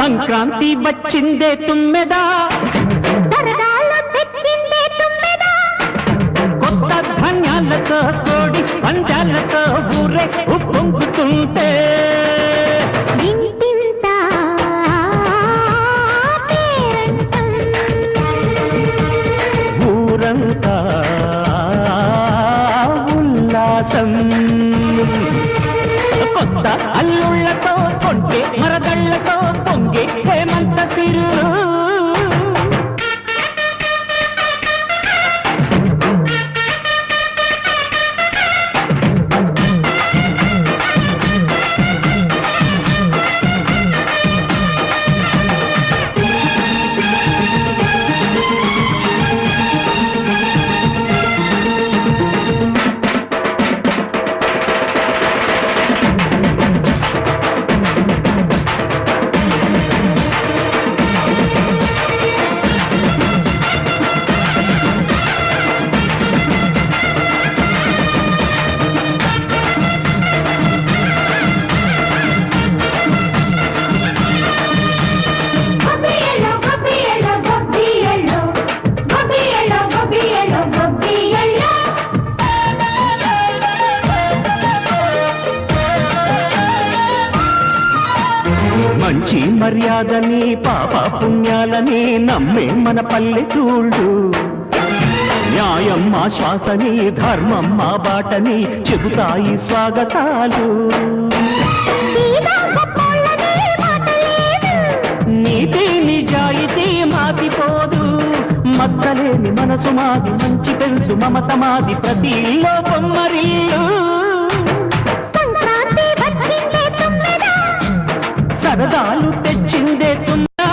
సంక్రాంతి వచ్చిందే తుమ్మెదా, సరదాలు తెచ్చిందే తుమ్మెదా, కొత్త ధాన్యాలతో కోడి పంజాలతో ఊరే ఉప్పొంగుతుంటే ఇంటింత పేరంటం, ఊరంతా ఉల్లాసం. కొత్త అల్లుళ్లతో కొంటే మరదళ్లతో పొంగే హేమంత సిరు. మంచి మర్యాదని పాప పుణ్యాలని నమ్మే మన పల్లెటూళ్ళు, న్యాయం మా శ్వాసని ధర్మం మా బాటని చెబుతాయి స్వాగతాలు. నీతి నిజాయితీ మాసిపోదు, మచ్చలేని మనసు మాది, మంచి పెంచు మమత మాది, ప్రతి లోపం మరిల్లు. సరదాలు తెచ్చిందే తుమ్మెదా,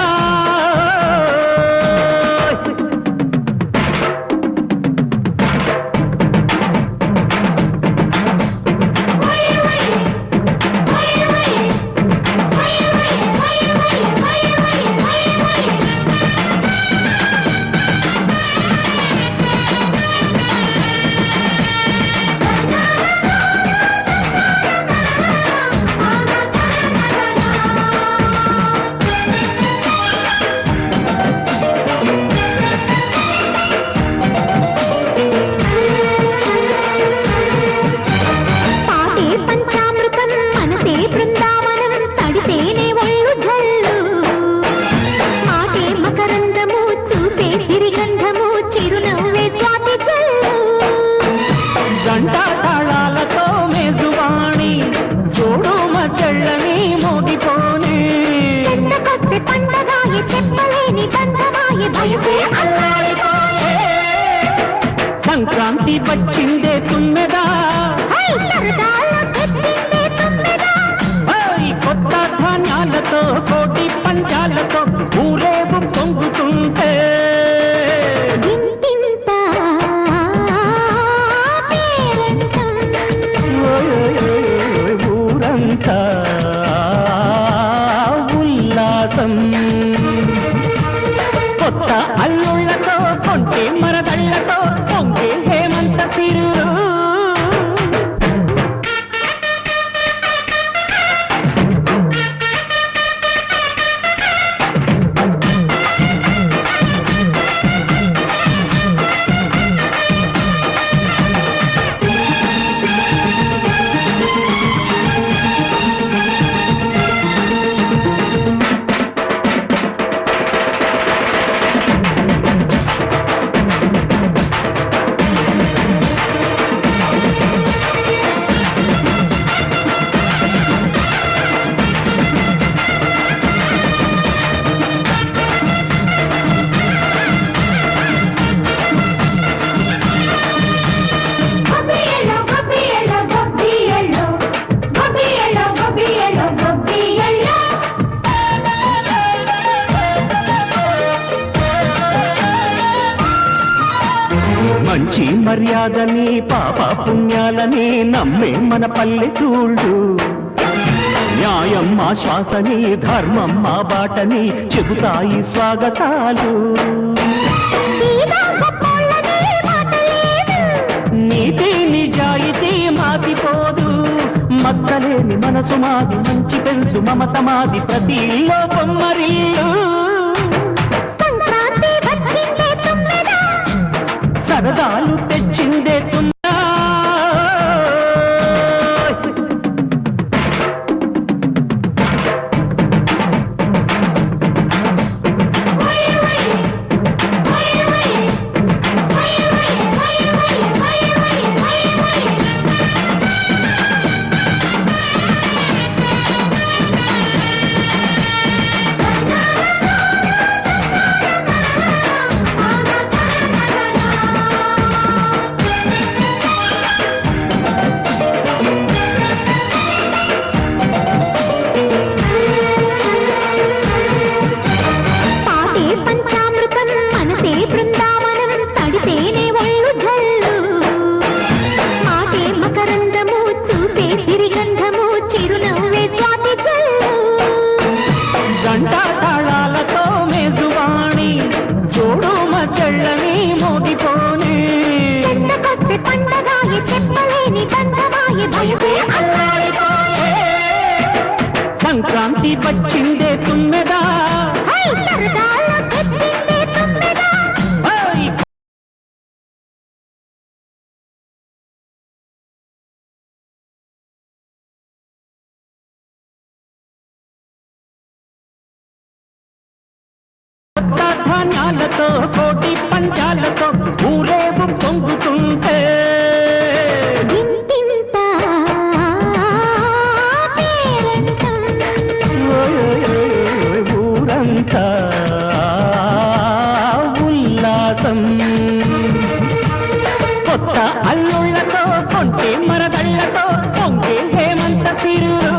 గంటా తాళాలతో మేజువాణి చూడు మచ్చళ్ళని మోగిపోని, సంక్రాంతి వచ్చిందే తుమ్మెదా, కొత్త ధాన్యాలతో కోటి పంచాలతో ఊరేగు పొంగుతుంటే ఊరంతా ఉల్లాసం. కొత్త అల్లుళ్లతో కొంటే మరదళ్లతో పొంగే హేమంత సిరు. మంచి మర్యాదని పాప పుణ్యాలని నమ్మే మన పల్లెటూళ్ళు, న్యాయం మా శ్వాసని ధర్మం మా బాటని చెబుతాయి స్వాగతాలు. నీతి నిజాయితీ మాసిపోదు, మచ్చలేని మనసు మాది మంచి పెంచు మమత మాది ప్రతి ఇల్లో బొమ్మరిల్లు సంక్రాంతి వచ్చిందే తుమ్మెద సరదాలు తెచ్చిందే తుమ్మెద పాటే పంచామృతం మనసే బృందావనం తడితేనే ఒళ్ళు జల్లు మాటే మకరందము చూపే సిరిగంధము చిరునవ్వే స్వాతి జల్లు జంట తాళాలతో మేజువాణి చూడు మచ్చళ్ళని మోగిపోని చెంతకొస్తే పండగాయే చెప్పలేని గంధమాయే భయసే అల్లాడిపోయే. సంక్రాంతి వచ్చిందే తుమ్మెదా హై సరదాలో తెచ్చిందే తుమ్మెద ఓయ్! కొత్త ధాన్యాలతో కోటి పంచాలతో ఊరేగు పొంగుతుంటే ఇంటింత పేరంటం ఓయ్ ఓయ్ ఓయ్ ఓయ్ ఊరంతా ఉల్లాసం కొత్త అల్లుళ్ళతో కొంటే మరదళ్ళతో పొంగే హేమంత సిరులు